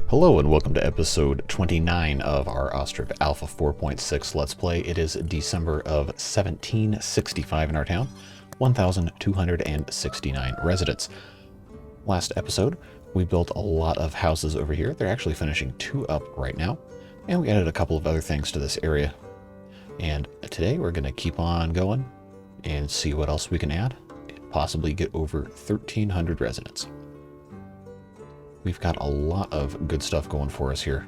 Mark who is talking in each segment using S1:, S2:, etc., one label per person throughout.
S1: Hello and welcome to episode 29 of our Ostriv Alpha 4.6 Let's Play. It is December of 1765 in our town, 1,269 residents. Last episode, we built a lot of houses over here. They're actually finishing 2 up right now, and we added a couple of other things to this area. And today we're going to keep on going and see what else we can add, and possibly get over 1,300 residents. We've got a lot of good stuff going for us here.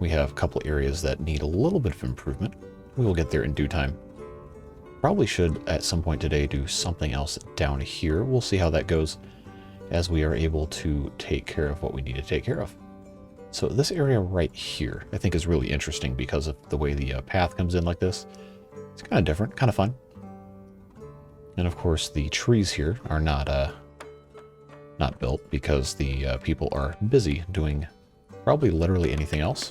S1: We have a couple areas that need a little bit of improvement. We will get there in due time. Probably should, at some point today, do something else down here. We'll see how that goes as we are able to take care of what we need to take care of. So this area right here, I think is really interesting because of the way the path comes in like this. It's kind of different, kind of fun. And of course, the trees here are not built because the people are busy doing probably literally anything else.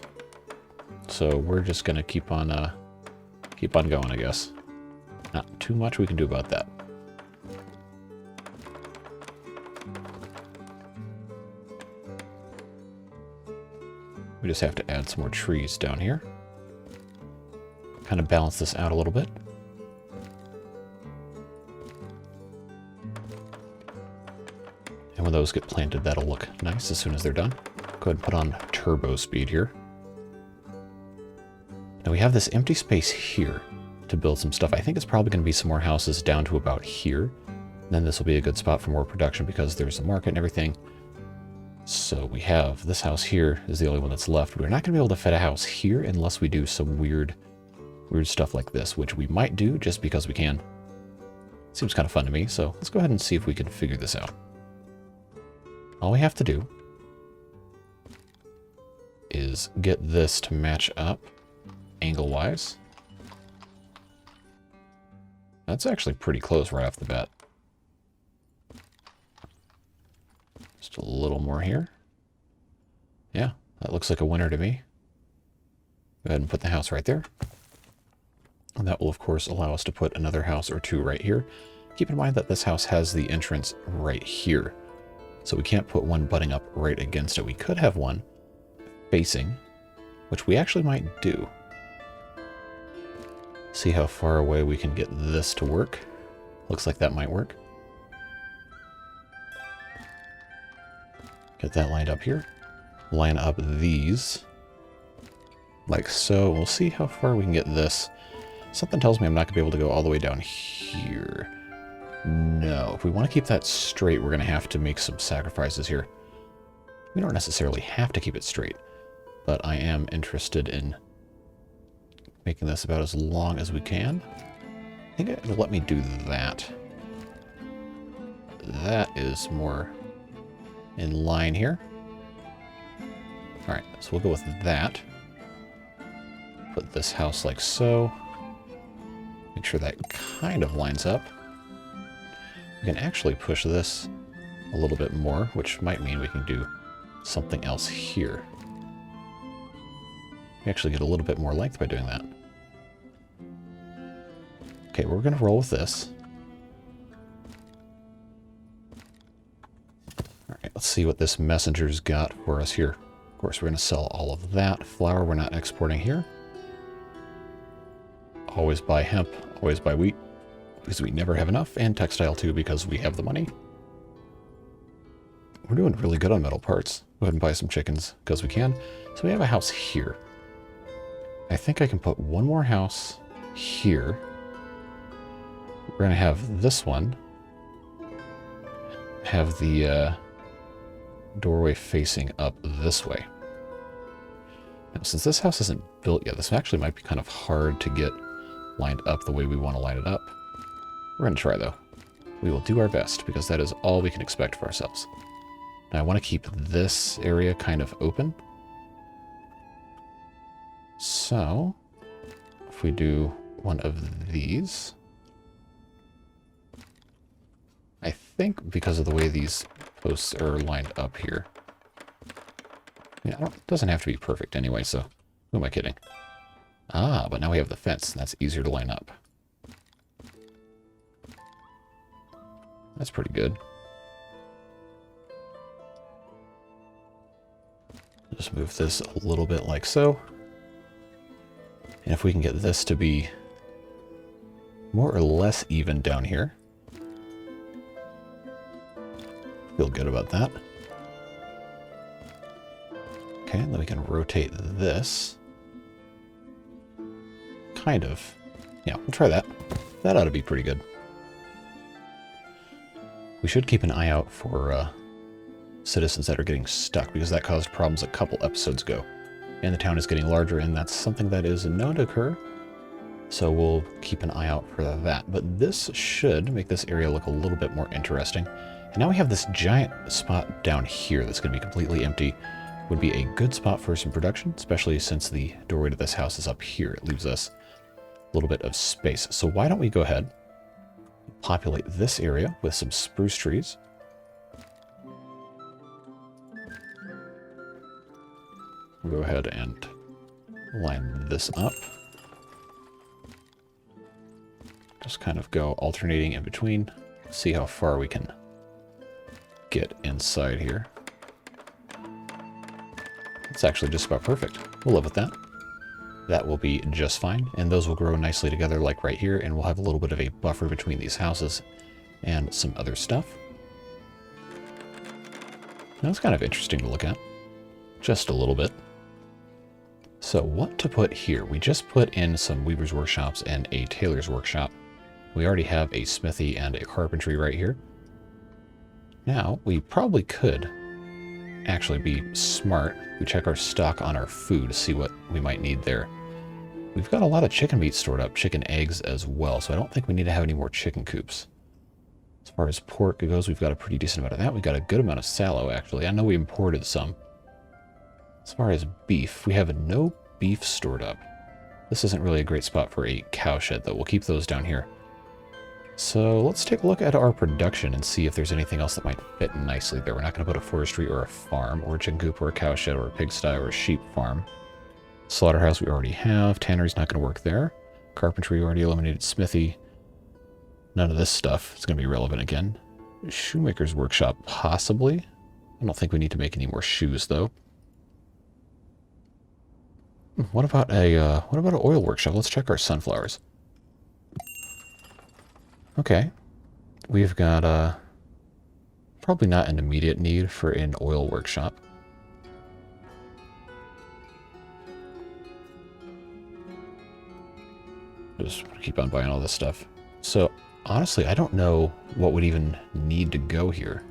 S1: So we're just gonna keep on going, I guess. Not too much we can do about that. We just have to add some more trees down here. Kind of balance this out a little bit. And when those get planted, that'll look nice as soon as they're done. Go ahead and put on turbo speed here. Now we have this empty space here to build some stuff. I think it's probably going to be some more houses down to about here. And then this will be a good spot for more production because there's a market and everything. So we have this house here is the only one that's left. We're not going to be able to fit a house here unless we do some weird stuff like this, which we might do just because we can. Seems kind of fun to me, so let's go ahead and see if we can figure this out. All we have to do is get this to match up angle-wise. That's actually pretty close right off the bat. Just a little more here. Yeah, that looks like a winner to me. Go ahead and put the house right there. And that will, of course, allow us to put another house or two right here. Keep in mind that this house has the entrance right here. So we can't put one butting up right against it. We could have one facing, which we actually might do. See how far away we can get this to work. Looks like that might work. Get that lined up here. Line up these like so. We'll see how far we can get this. Something tells me I'm not going to be able to go all the way down here. No, if we want to keep that straight, we're going to have to make some sacrifices here. We don't necessarily have to keep it straight, but I am interested in making this about as long as we can. I think it'll let me do that. That is more in line here. All right, so we'll go with that. Put this house like so. Make sure that kind of lines up. We can actually push this a little bit more, which might mean we can do something else here. We actually get a little bit more length by doing that. Okay, we're going to roll with this. All right, let's see what this messenger's got for us here. Of course, we're going to sell all of that. Flour we're not exporting here. Always buy hemp, always buy wheat, because we never have enough, and textile too, because we have the money. We're doing really good on metal parts. Go ahead and buy some chickens, because we can. So we have a house here. I think I can put one more house here. We're going to have this one have the doorway facing up this way. Now, since this house isn't built yet, this actually might be kind of hard to get lined up the way we want to line it up. We're going to try, though. We will do our best, because that is all we can expect for ourselves. Now, I want to keep this area kind of open. So, if we do one of these, I think because of the way these posts are lined up here. Yeah, it doesn't have to be perfect anyway, so who am I kidding? Ah, but now we have the fence, and that's easier to line up. That's pretty good. Just move this a little bit like so. And if we can get this to be more or less even down here. Feel good about that. Okay, then we can rotate this. Kind of. Yeah, we'll try that. That ought to be pretty good. We should keep an eye out for citizens that are getting stuck, because that caused problems a couple episodes ago. And the town is getting larger, and that's something that is known to occur. So we'll keep an eye out for that. But this should make this area look a little bit more interesting. And now we have this giant spot down here that's going to be completely empty. Would be a good spot for some production, especially since the doorway to this house is up here. It leaves us a little bit of space. So why don't we go ahead and populate this area with some spruce trees. We'll go ahead and line this up. Just kind of go alternating in between. See how far we can get inside here. It's actually just about perfect. We'll live with that. That will be just fine, and those will grow nicely together like right here, and we'll have a little bit of a buffer between these houses and some other stuff. That's kind of interesting to look at. Just a little bit. So what to put here? We just put in some weaver's workshops and a tailor's workshop. We already have a smithy and a carpentry right here. Now, we probably could actually be smart. We check our stock on our food to see what we might need there. We've got a lot of chicken meat stored up, chicken eggs as well, so I don't think we need to have any more chicken coops. As far as pork goes, we've got a pretty decent amount of that. We've got a good amount of sallow, actually. I know we imported some. As far as beef, we have no beef stored up. This isn't really a great spot for a cow shed, though. We'll keep those down here. So let's take a look at our production and see if there's anything else that might fit nicely there. We're not going to put a forestry or a farm or a chicken coop or a cow shed or a pigsty or a sheep farm. Slaughterhouse we already have. Tannery's not going to work there. Carpentry we already eliminated. Smithy. None of this stuff is going to be relevant again. Shoemaker's workshop, possibly. I don't think we need to make any more shoes, though. What about an oil workshop? Let's check our sunflowers. Okay. We've got probably not an immediate need for an oil workshop. Just keep on buying all this stuff. So, honestly, I don't know what would even need to go here,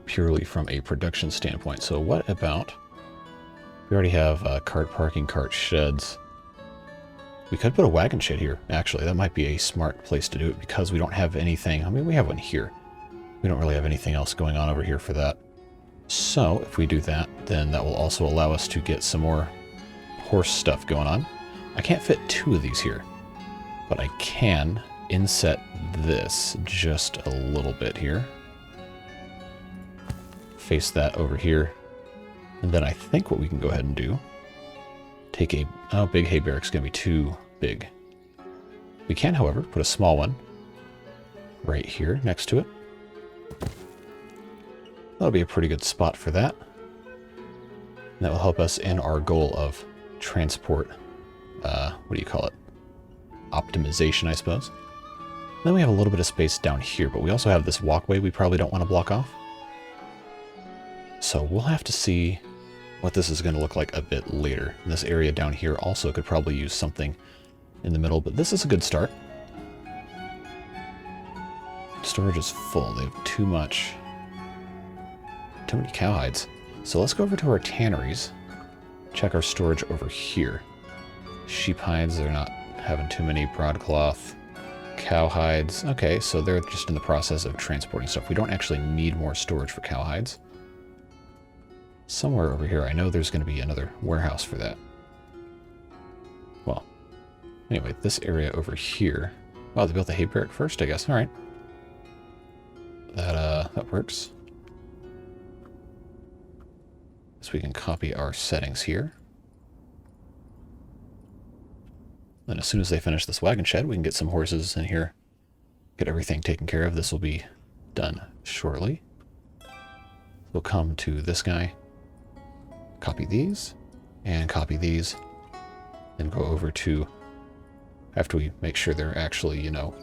S1: purely from a production standpoint. So what about... We already have cart parking, cart sheds. We could put a wagon shed here, actually. That might be a smart place to do it because we don't have anything. I mean, we have one here. We don't really have anything else going on over here for that. So, if we do that, then that will also allow us to get some more horse stuff going on. I can't fit 2 of these here, but I can inset this just a little bit here. Face that over here. And then I think what we can go ahead and do, take a... Oh, big hay barrack's going to be too big. We can, however, put a small one right here next to it. That'll be a pretty good spot for that. And that will help us in our goal of transport, what do you call it? Optimization, I suppose. Then we have a little bit of space down here, but we also have this walkway we probably don't want to block off. So we'll have to see what this is going to look like a bit later. And this area down here also could probably use something in the middle, but this is a good start. Storage is full. They have too many cowhides. So let's go over to our tanneries. Check our storage over here. Sheep hides, they're not having too many. Broadcloth, cowhides. Okay, so they're just in the process of transporting stuff. We don't actually need more storage for cowhides. Somewhere over here, I know there's going to be another warehouse for that. Well, anyway, this area over here. Wow, they built the hay barrack first, I guess. All right. That works. So we can copy our settings here. Then as soon as they finish this wagon shed, we can get some horses in here. Get everything taken care of. This will be done shortly. We'll come to this guy. copy these, and copy these, and go over to, after we make sure they're actually, you know,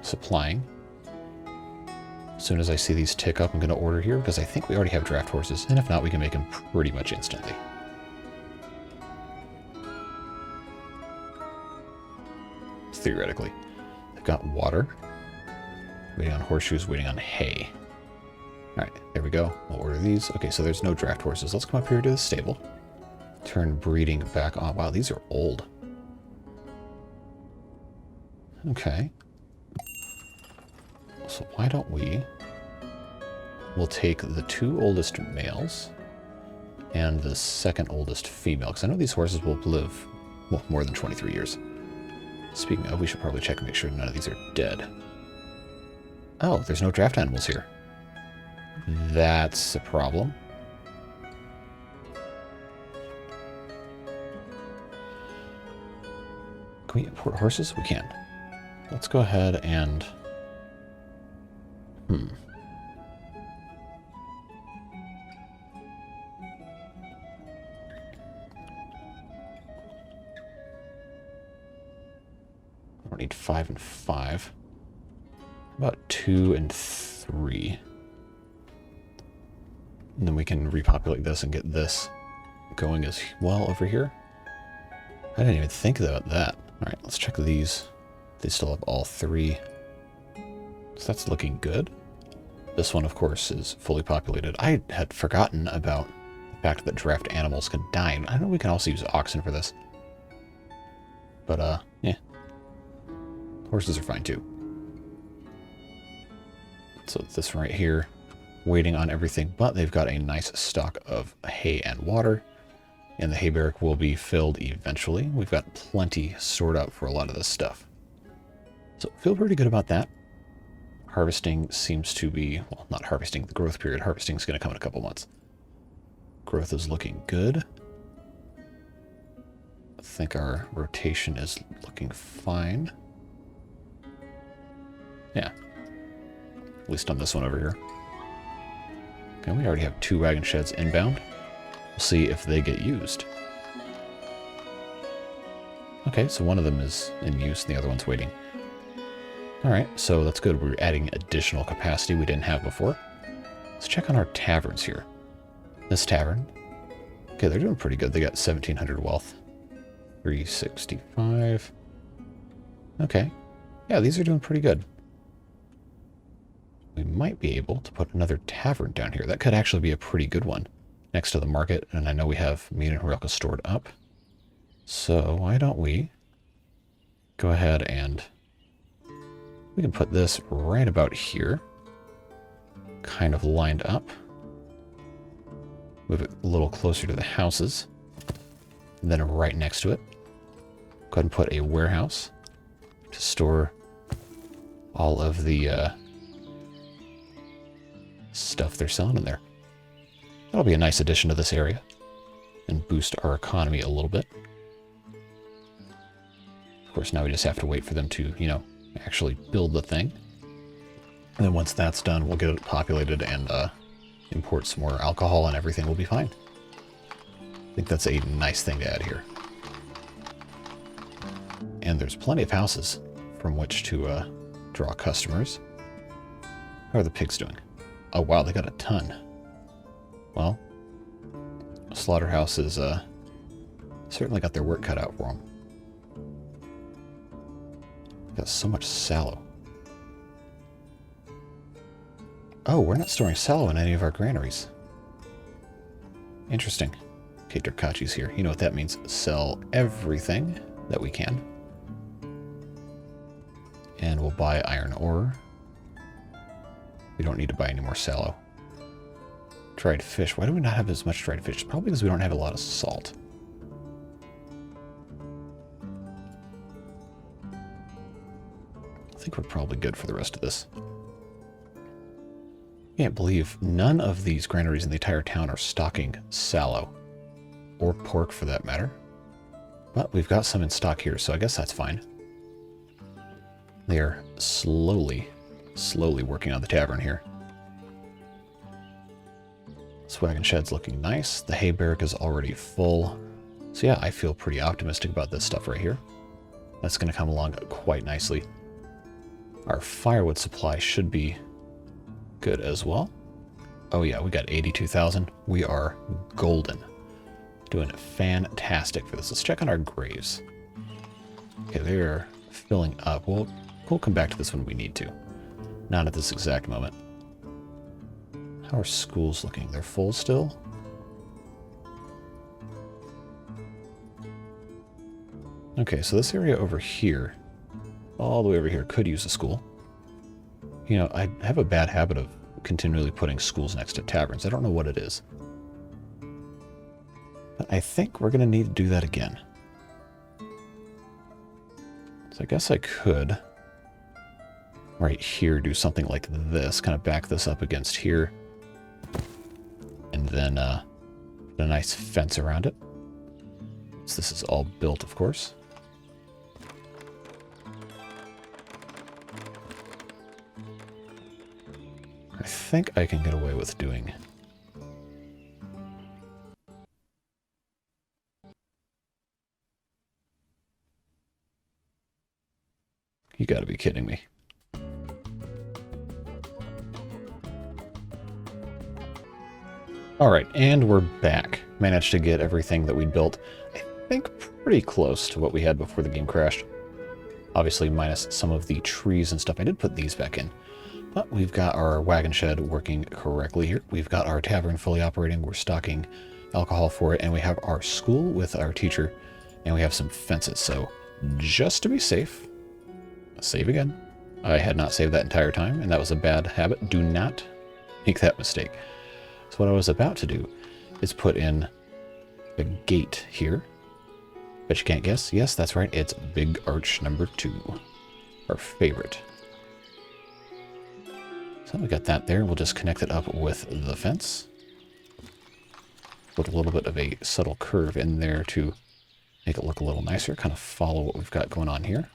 S1: supplying. As soon as I see these tick up, I'm going to order here, because I think we already have draft horses, and if not, we can make them pretty much instantly. Theoretically. They've got water. Waiting on horseshoes, waiting on hay. Alright, there we go. We'll order these. Okay, so there's no draft horses. Let's come up here to the stable. Turn breeding back on. Wow, these are old. Okay. So why don't we'll take the 2 oldest males and the 2nd oldest female, because I know these horses will live, well, more than 23 years. Speaking of, we should probably check and make sure none of these are dead. Oh, there's no draft animals here. That's a problem. Can we import horses? We can. Let's go ahead and... I don't need 5 and 5. About 2 and 3. And then we can repopulate this and get this going as well over here. I didn't even think about that. Alright, let's check these. They still have all 3. So that's looking good. This one, of course, is fully populated. I had forgotten about the fact that draft animals can die. I know we can also use oxen for this. But, yeah. Horses are fine, too. So this right here, waiting on everything, but they've got a nice stock of hay and water, and the hay barrack will be filled eventually. We've got plenty stored up for a lot of this stuff. So feel pretty good about that. Harvesting seems to be, well, not harvesting, the growth period. Harvesting is going to come in a couple months. Growth is looking good. I think our rotation is looking fine. Yeah. At least on this one over here. Okay, we already have 2 wagon sheds inbound. We'll see if they get used. Okay, so one of them is in use and the other one's waiting. Alright, so that's good. We're adding additional capacity we didn't have before. Let's check on our taverns here. This tavern. Okay, they're doing pretty good. They got 1,700 wealth. 365. Okay. Yeah, these are doing pretty good. We might be able to put another tavern down here. That could actually be a pretty good one next to the market. And I know we have meat and Horelka stored up. So why don't we go ahead and we can put this right about here. Kind of lined up. Move it a little closer to the houses. And then right next to it, go ahead and put a warehouse to store all of the stuff they're selling in there. That'll be a nice addition to this area and boost our economy a little bit. Of course, now we just have to wait for them to, you know, actually build the thing. And then once that's done, we'll get it populated and import some more alcohol and everything will be fine. I think that's a nice thing to add here. And there's plenty of houses from which to draw customers. How are the pigs doing? Oh wow, they got a ton. Well, slaughterhouses certainly got their work cut out for them. Got so much sallow. Oh, we're not storing sallow in any of our granaries. Interesting. Okay, Durkachi's here. You know what that means. Sell everything that we can. And we'll buy iron ore. We don't need to buy any more sallow. Dried fish. Why do we not have as much dried fish? Probably because we don't have a lot of salt. I think we're probably good for the rest of this. Can't believe none of these granaries in the entire town are stocking sallow. Or pork for that matter. But we've got some in stock here, so I guess that's fine. They're slowly working on the tavern here. This wagon shed's looking nice. The hay barrack is already full. So yeah, I feel pretty optimistic about this stuff right here. That's going to come along quite nicely. Our firewood supply should be good as well. Oh yeah, we got 82,000. We are golden. Doing fantastic for this. Let's check on our graves. Okay, they're filling up. We'll come back to this when we need to. Not at this exact moment. How are schools looking? They're full still? Okay, so this area over here, all the way over here, could use a school. You know, I have a bad habit of continually putting schools next to taverns. I don't know what it is. But I think we're going to need to do that again. So I guess I could, right here, do something like this. Kind of back this up against here. And then put a nice fence around it. So this is all built, of course. I think I can get away with doing... You gotta be kidding me. Alright, and we're back. Managed to get everything that we built, I think, pretty close to what we had before the game crashed. Obviously, minus some of the trees and stuff. I did put these back in. But we've got our wagon shed working correctly here. We've got our tavern fully operating. We're stocking alcohol for it. And we have our school with our teacher. And we have some fences. So, just to be safe, save again. I had not saved that entire time, and that was a bad habit. Do not make that mistake. So what I was about to do is put in a gate here. Bet you can't guess. Yes, that's right. It's Big Arch number 2. Our favorite. So we got that there. We'll just connect it up with the fence. Put a little bit of a subtle curve in there to make it look a little nicer. Kind of follow what we've got going on here.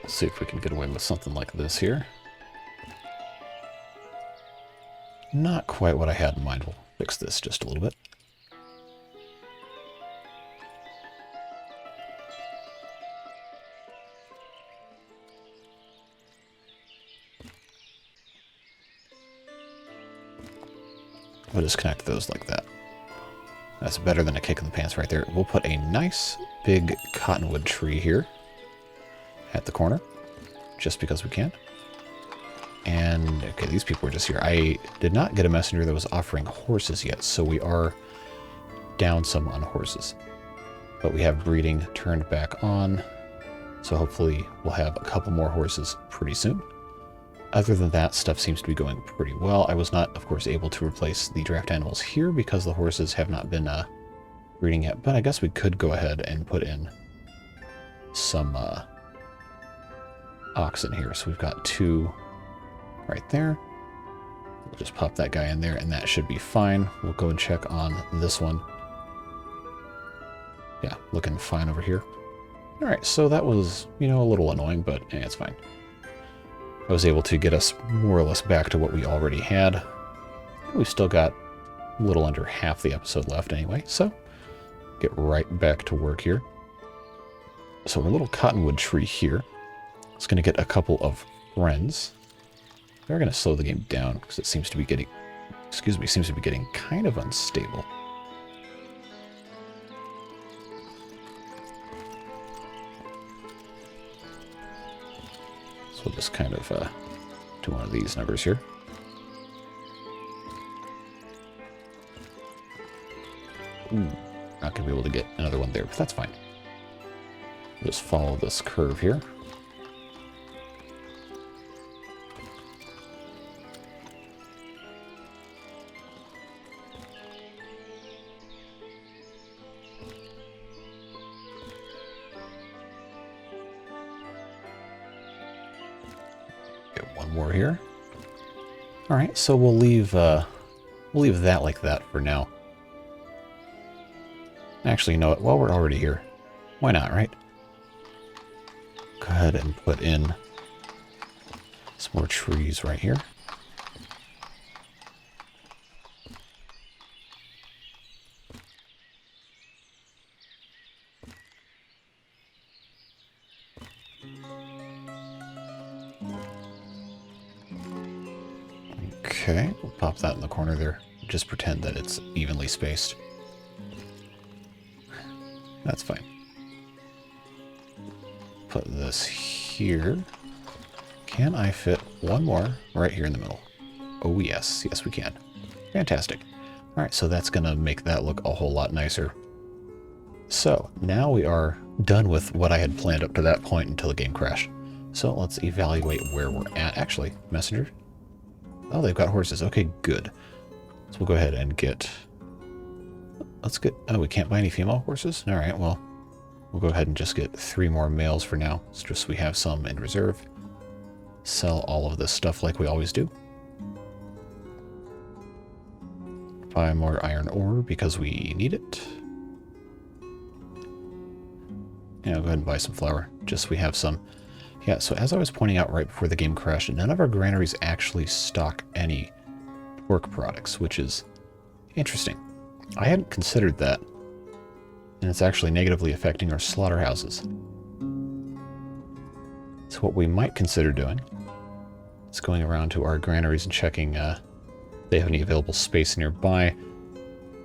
S1: See if we can get away with something like this here. Not quite what I had in mind. We'll fix this just a little bit. We'll just connect those like that. That's better than a kick in the pants right there. We'll put a nice big cottonwood tree here at the corner, just because we can. And, okay, these people are just here. I did not get a messenger that was offering horses yet, so we are down some on horses. But we have breeding turned back on, so hopefully we'll have a couple more horses pretty soon. Other than that, stuff seems to be going pretty well. I was not, of course, able to replace the draft animals here because the horses have not been breeding yet, but I guess we could go ahead and put in some oxen here. So we've got 2 right there. We'll just pop that guy in there and that should be fine. We'll go and check on this one. Yeah, looking fine over here. All right, so that was, you know, a little annoying, but it's fine. I was able to get us more or less back to what we already had. We've still got a little under half the episode left anyway, so get right back to work here. So our little cottonwood tree here is going to get a couple of friends. They're going to slow the game down because it seems to be getting, seems to be getting kind of unstable. So we'll just kind of do one of these numbers here. Ooh, not going to be able to get another one there, but that's fine. We'll just follow this curve here. One more here. All right, so we'll leave that like that for now. Actually, you know what? While we're already here, why not, right? ahead and put in some more trees right here. Okay, we'll pop that in the corner there. Just pretend that it's evenly spaced. That's fine. Put this here. Can I fit one more right here in the middle? Oh yes, yes we can. Fantastic. Alright, so that's going to make that look a whole lot nicer. So, now we are done with what I had planned up to that point until the game crashed. So let's evaluate where we're at. Actually, messenger. Oh, they've got horses. Okay, good. So we'll go ahead and get... Let's get... Oh, we can't buy any female horses? Alright, well, we'll go ahead and just get 3 more males for now. It's just we have some in reserve. Sell all of this stuff like we always do. Buy more iron ore because we need it. Yeah, go ahead and buy some flour. Just so we have some. Yeah, so as I was pointing out right before the game crashed, none of our granaries actually stock any pork products, which is interesting. I hadn't considered that, and it's actually negatively affecting our slaughterhouses. So what we might consider doing is going around to our granaries and checking if they have any available space nearby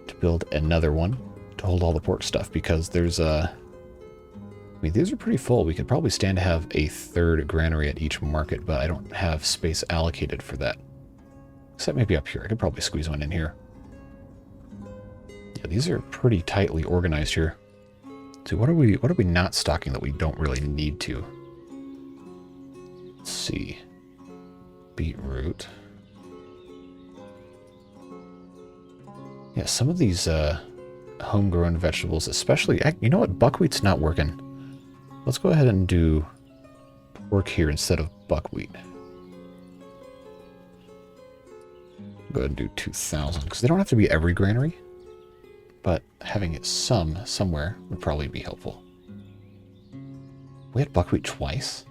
S1: to build another one to hold all the pork stuff, because there's I mean, these are pretty full. We could probably stand to have a 3rd granary at each market, but I don't have space allocated for that. Except maybe up here. I could probably squeeze one in here. Yeah, these are pretty tightly organized here. So what are we not stocking that we don't really need to? Let's see. Beetroot. Yeah, some of these homegrown vegetables, especially, you know what, buckwheat's not working. Let's go ahead and do pork here instead of buckwheat. Go ahead and do 2,000, because they don't have to be every granary, but having it somewhere would probably be helpful. We had buckwheat twice?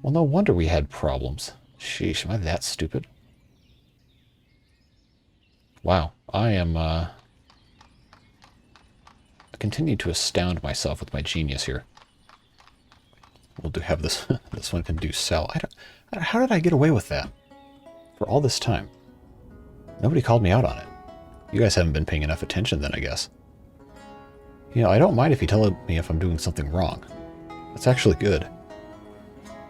S1: Well, no wonder we had problems. Sheesh, am I that stupid? Wow, I am, I continue to astound myself with my genius here. We'll have this, this one can do sell. How did I get away with that? For all this time. Nobody called me out on it. You guys haven't been paying enough attention then, I guess. You know, I don't mind if you tell me if I'm doing something wrong. That's actually good.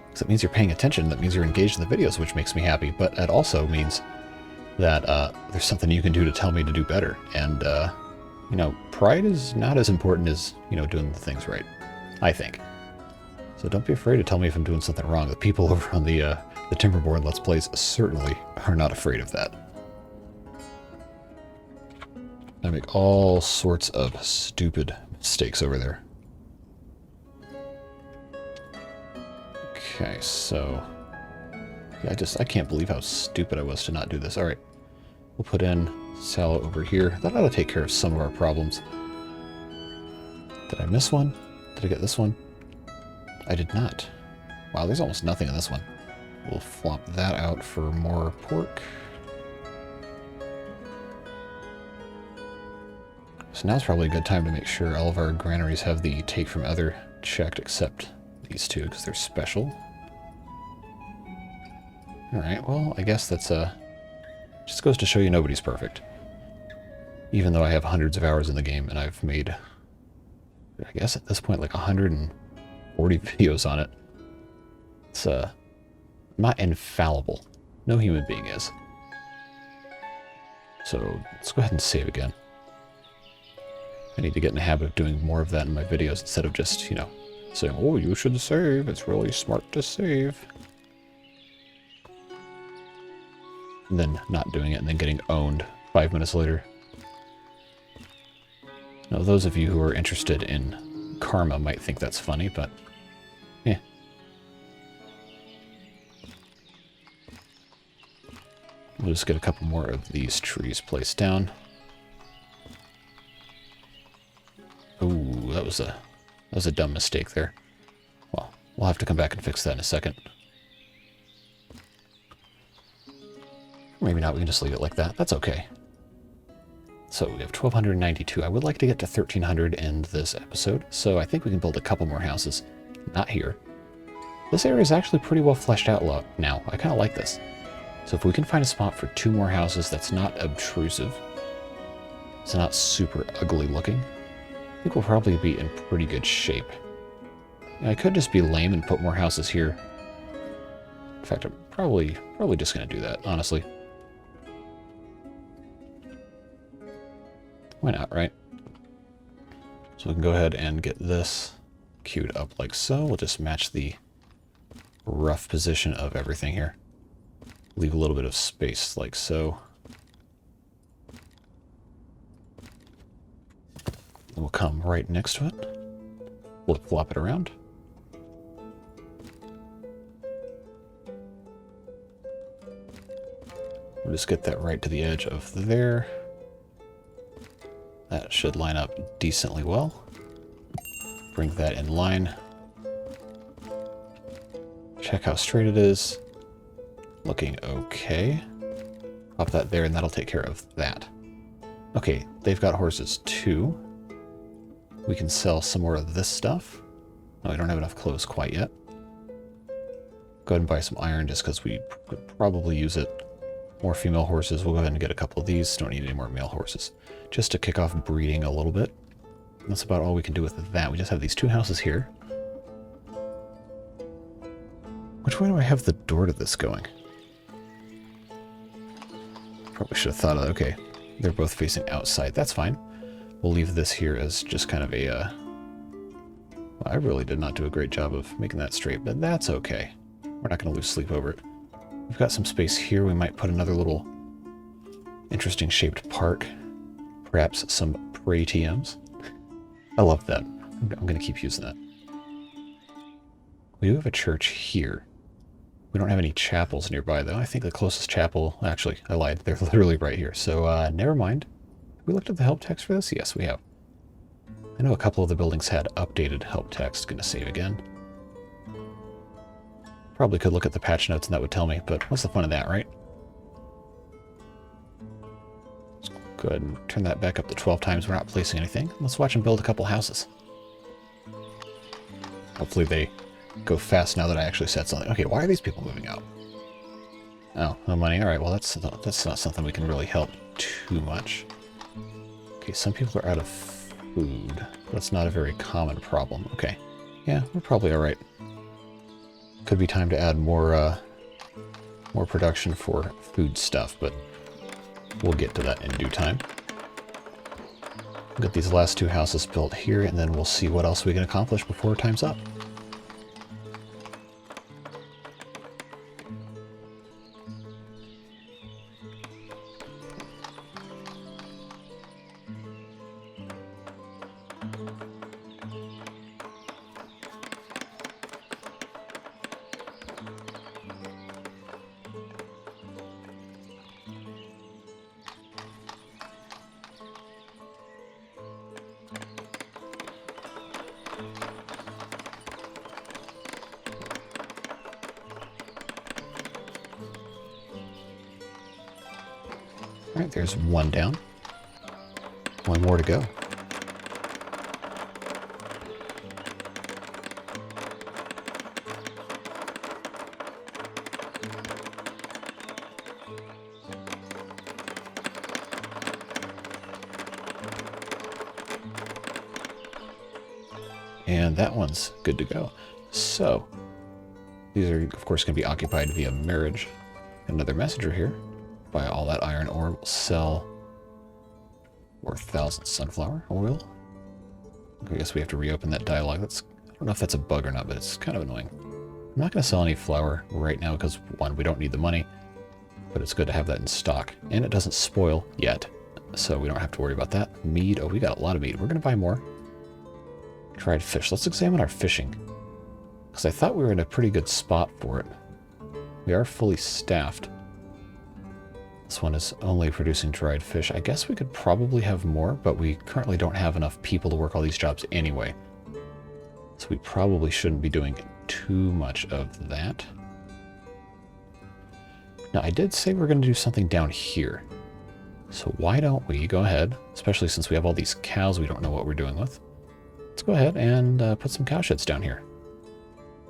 S1: Because it means you're paying attention, that means you're engaged in the videos, which makes me happy, but it also means that there's something you can do to tell me to do better. And, you know, pride is not as important as, you know, doing the things right, I think. So don't be afraid to tell me if I'm doing something wrong. The people over on the Timberborn Let's Plays certainly are not afraid of that. I make all sorts of stupid mistakes over there. Okay, so... yeah, I can't believe how stupid I was to not do this. Alright, we'll put in sallow over here. That ought to take care of some of our problems. Did I miss one? Did I get this one? I did not. Wow, there's almost nothing in this one. We'll flop that out for more pork. So now's probably a good time to make sure all of our granaries have the take from other checked, except these two, because they're special. Alright, well, I guess that's just goes to show you nobody's perfect. Even though I have hundreds of hours in the game, and I've made, I guess at this point, like 140 videos on it. It's not infallible. No human being is. So let's go ahead and save again. I need to get in the habit of doing more of that in my videos instead of just, you know, saying, oh, you should save. It's really smart to save. And then not doing it and then getting owned 5 minutes later. Now, those of you who are interested in karma might think that's funny, but yeah. We'll just get a couple more of these trees placed down. Ooh, that was a dumb mistake there. Well, We'll have to come back and fix that in a second. Maybe not, we can just leave it like that. That's okay. So we have 1,292. I would like to get to 1,300 in this episode, so I think we can build a couple more houses. Not here. This area is actually pretty well fleshed out now. I kind of like this. So if we can find a spot for 2 more houses that's not obtrusive, it's not super ugly looking, I think we'll probably be in pretty good shape. I could just be lame and put more houses here. In fact, I'm probably just going to do that, honestly. Why not, right? So we can go ahead and get this queued up like so. We'll just match the rough position of everything here. Leave a little bit of space like so. We'll come right next to it. Flip-flop it around. We'll just get that right to the edge of there. That should line up decently well. Bring that in line. Check how straight it is. Looking okay. Pop that there and that'll take care of that. Okay, they've got horses too. We can sell some more of this stuff. No, we don't have enough clothes quite yet. Go ahead and buy some iron just because we could probably use it. More female horses. We'll go ahead and get a couple of these. Don't need any more male horses. Just to kick off breeding a little bit. That's about all we can do with that. We just have these 2 houses here. Which way do I have the door to this going? Probably should have thought of that. Okay, they're both facing outside. That's fine. We'll leave this here as just kind of a... well, I really did not do a great job of making that straight, but that's okay. We're not going to lose sleep over it. We've got some space here. We might put another little interesting shaped park. Perhaps some prey TMs. I love that. I'm going to keep using that. We do have a church here. We don't have any chapels nearby, though. I think the closest chapel... Actually, I lied. They're literally right here. So, never mind. Have we looked at the help text for this? Yes, we have. I know a couple of the buildings had updated help text. Going to save again. Probably could look at the patch notes and that would tell me, but what's the fun of that, right? Let's go ahead and turn that back up to 12 times. We're not placing anything. Let's watch them build a couple houses. Hopefully they go fast now that I actually said something. Okay, why are these people moving out? Oh, no money. All right, well, that's not something we can really help too much. Okay, some people are out of food. That's not a very common problem. Okay, yeah, we're probably all right. Could be time to add more production for food stuff, but we'll get to that in due time. We'll get these last 2 houses built here, and then we'll see what else we can accomplish before time's up. All right, there's 1 down. 1 more to go. And that one's good to go. So, these are, of course, going to be occupied via marriage. Another messenger here. Buy all that iron ore. We'll sell 4,000 sunflower oil. I guess we have to reopen that dialogue. I don't know if that's a bug or not, but it's kind of annoying. I'm not going to sell any flour right now because, 1, we don't need the money, but it's good to have that in stock. And it doesn't spoil yet, so we don't have to worry about that. Mead. Oh, we got a lot of mead. We're going to buy more. Dried fish. Let's examine our fishing, because I thought we were in a pretty good spot for it. We are fully staffed. This one is only producing dried fish. I guess we could probably have more, but we currently don't have enough people to work all these jobs anyway. So we probably shouldn't be doing too much of that. Now, I did say we're going to do something down here. So why don't we go ahead, especially since we have all these cows we don't know what we're doing with. Let's go ahead and put some cow sheds down here.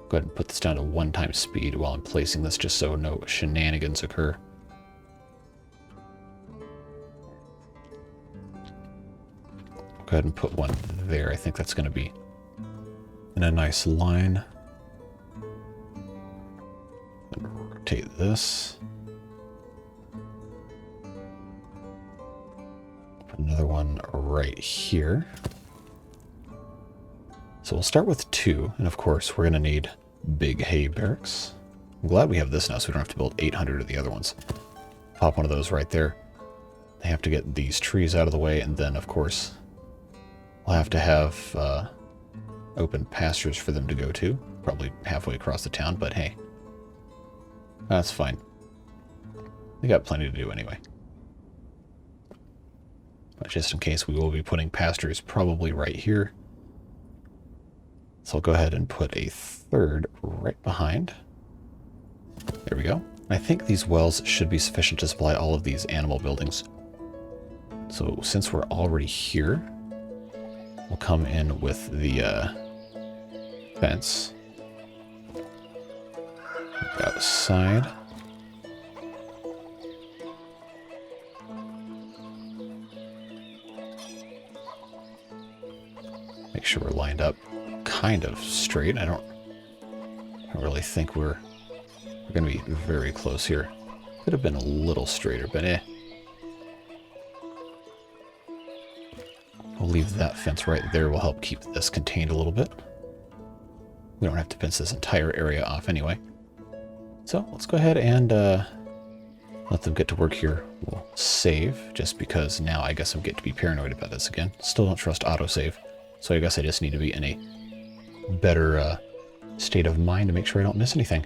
S1: Go ahead and put this down to 1x speed while I'm placing this, just so no shenanigans occur. Go ahead and put one there. I think that's going to be in a nice line. And rotate this. Put another one right here. So we'll start with 2, and of course we're going to need big hay barracks. I'm glad we have this now so we don't have to build 800 of the other ones. Pop one of those right there. They have to get these trees out of the way, and then of course we'll have to have open pastures for them to go to. Probably halfway across the town, but hey. That's fine. They got plenty to do anyway. But just in case, we will be putting pastures probably right here. So I'll go ahead and put a 3rd right behind. There we go. I think these wells should be sufficient to supply all of these animal buildings. So since we're already here, we'll come in with the fence. Outside. Make sure we're lined up kind of straight. I don't really think we're going to be very close here. Could have been a little straighter, but eh. We'll leave that fence right there. Will help keep this contained a little bit. We don't have to fence this entire area off anyway. So let's go ahead and let them get to work here. We'll save, just because now I guess I'm getting to be paranoid about this again. Still don't trust autosave. So I guess I just need to be in a better state of mind to make sure I don't miss anything.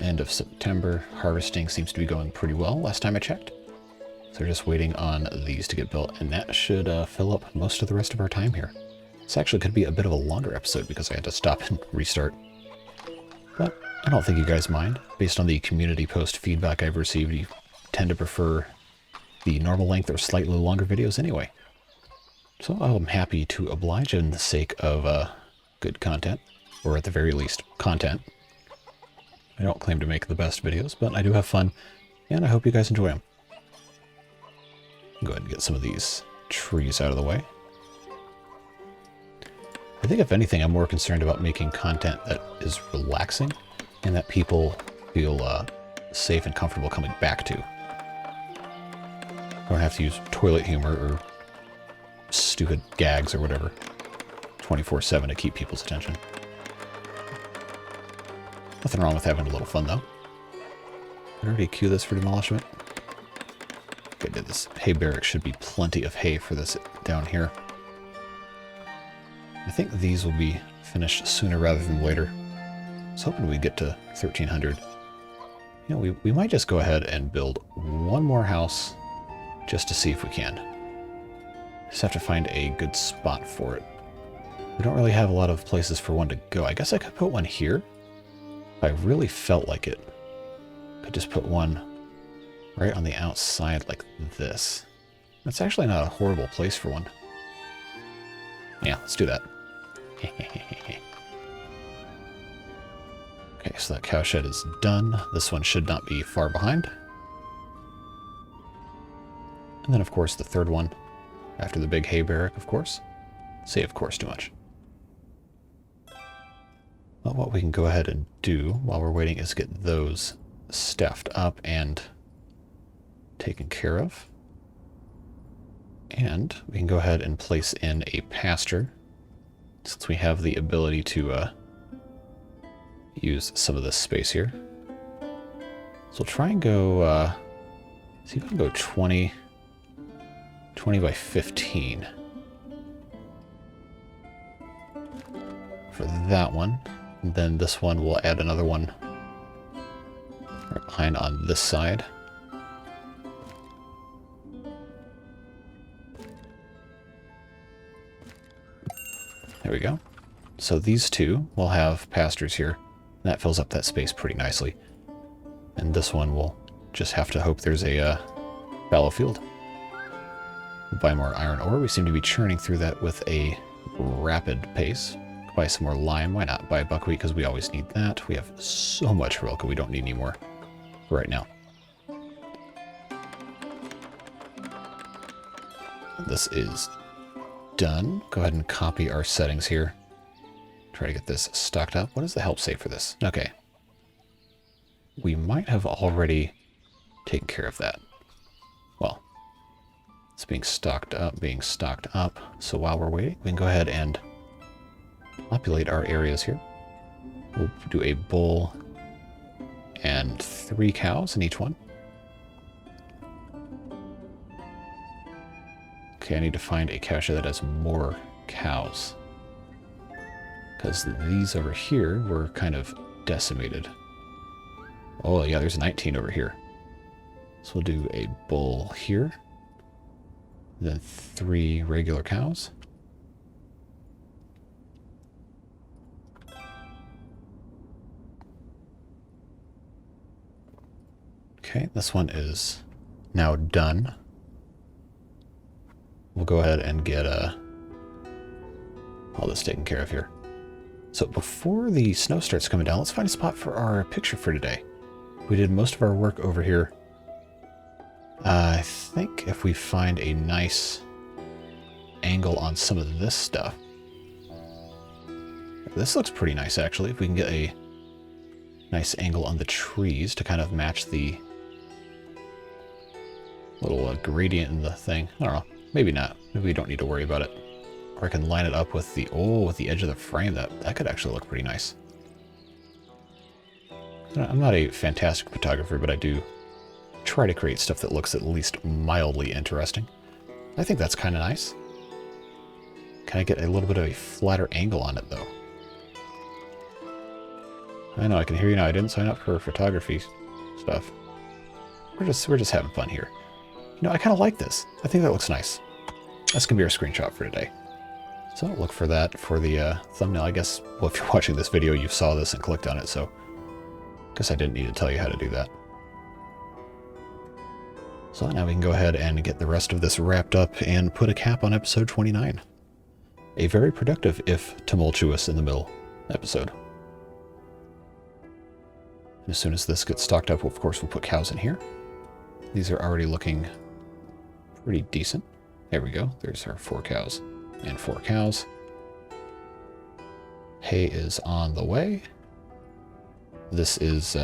S1: End of September. Harvesting seems to be going pretty well last time I checked. So we're just waiting on these to get built, and that should fill up most of the rest of our time here. This actually could be a bit of a longer episode because I had to stop and restart. But I don't think you guys mind. Based on the community post feedback I've received, you tend to prefer the normal length or slightly longer videos anyway. So I'm happy to oblige in the sake of good content, or at the very least, content. I don't claim to make the best videos, but I do have fun, and I hope you guys enjoy them. Go ahead and get some of these trees out of the way. I think if anything, I'm more concerned about making content that is relaxing and that people feel safe and comfortable coming back to. Don't have to use toilet humor or stupid gags or whatever 24/7 to keep people's attention. Nothing wrong with having a little fun though. Did I already cue this for demolishment? Okay, this hay barrack should be plenty of hay for this down here. I think these will be finished sooner rather than later. I was hoping we'd get to 1300. You know, we might just go ahead and build one more house just to see if we can. Just have to find a good spot for it. We don't really have a lot of places for one to go. I guess I could put one here. If I really felt like it, could just put one right on the outside like this. That's actually not a horrible place for one. Yeah, let's do that. Okay, so that cow shed is done. This one should not be far behind. And then, of course, the third one after the big hay barrack, of course. Say, of course, too much. Well, what we can go ahead and do while we're waiting is get those staffed up and taken care of. And we can go ahead and place in a pasture, since we have the ability to use some of this space here. So we'll try and go, see if we can go 20 by 15 for that one. And then this one, we'll add another one right behind on this side. There we go. So these two will have pastures here. That fills up that space pretty nicely. And this one will just have to hope there's a fallow field. We'll buy more iron ore. We seem to be churning through that with a rapid pace. Buy some more lime. Why not? Buy buckwheat because we always need that. We have so much rilka. We don't need any more right now. This is done. Go ahead and copy our settings here. Try to get this stocked up. What does the help say for this? Okay. We might have already taken care of that. Well, it's being stocked up. So while we're waiting, we can go ahead and populate our areas here. We'll do a bull and 3 cows in each one. Okay, I need to find a cowshed that has more cows, because these over here were kind of decimated. Oh yeah, there's 19 over here. So we'll do a bull here, then 3 regular cows. Okay, this one is now done. We'll go ahead and get all this taken care of here. So before the snow starts coming down, let's find a spot for our picture for today. We did most of our work over here. I think if we find a nice angle on some of this stuff. This looks pretty nice, actually. If we can get a nice angle on the trees to kind of match the little gradient in the thing. I don't know. Maybe not. Maybe we don't need to worry about it. Or I can line it up with the edge of the frame. That could actually look pretty nice. I'm not a fantastic photographer, but I do try to create stuff that looks at least mildly interesting. I think that's kind of nice. Can I get a little bit of a flatter angle on it, though? I know, I can hear you now. I didn't sign up for photography stuff. We're just having fun here. You know, I kind of like this. I think that looks nice. That's going to be our screenshot for today. So look for that for the thumbnail. I guess, well, if you're watching this video, you saw this and clicked on it, so I guess I didn't need to tell you how to do that. So now we can go ahead and get the rest of this wrapped up and put a cap on episode 29. A very productive, if tumultuous in the middle, episode. And as soon as this gets stocked up, of course, we'll put cows in here. These are already looking pretty decent. There we go. There's our 4 cows and 4 cows. Hay is on the way. This is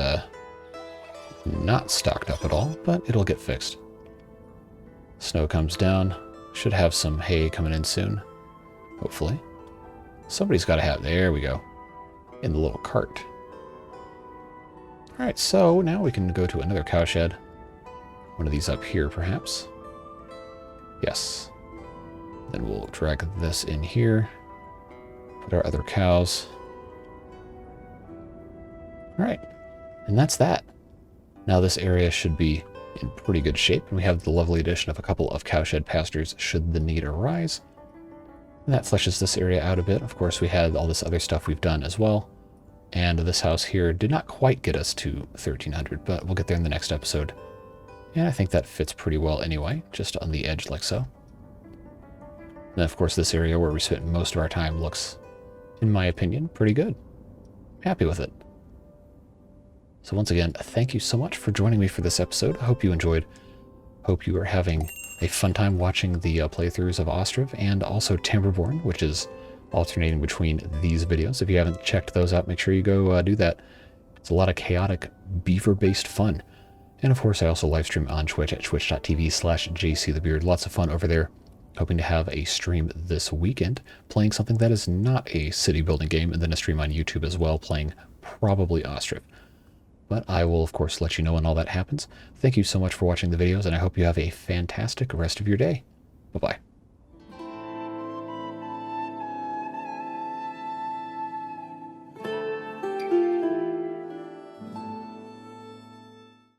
S1: not stocked up at all, but it'll get fixed. Snow comes down. Should have some hay coming in soon, hopefully. Somebody's got to have, there we go, in the little cart. All right, so now we can go to another cowshed. One of these up here, perhaps. Yes. Then we'll drag this in here. Put our other cows. All right, and that's that. Now this area should be in pretty good shape, and we have the lovely addition of a couple of cowshed pastures should the need arise. And that fleshes this area out a bit. Of course, we had all this other stuff we've done as well. And this house here did not quite get us to 1300, but we'll get there in the next episode. And I think that fits pretty well anyway, just on the edge like so. And of course, this area where we spent most of our time looks, in my opinion, pretty good. Happy with it. So once again, thank you so much for joining me for this episode. I hope you enjoyed. Hope you are having a fun time watching the playthroughs of Ostriv and also Timberborn, which is alternating between these videos. If you haven't checked those out, make sure you go do that. It's a lot of chaotic beaver-based fun. And of course, I also live stream on Twitch at twitch.tv/jcthebeard. Lots of fun over there. Hoping to have a stream this weekend, playing something that is not a city building game, and then a stream on YouTube as well, playing probably Ostriv. But I will, of course, let you know when all that happens. Thank you so much for watching the videos, and I hope you have a fantastic rest of your day. Bye-bye.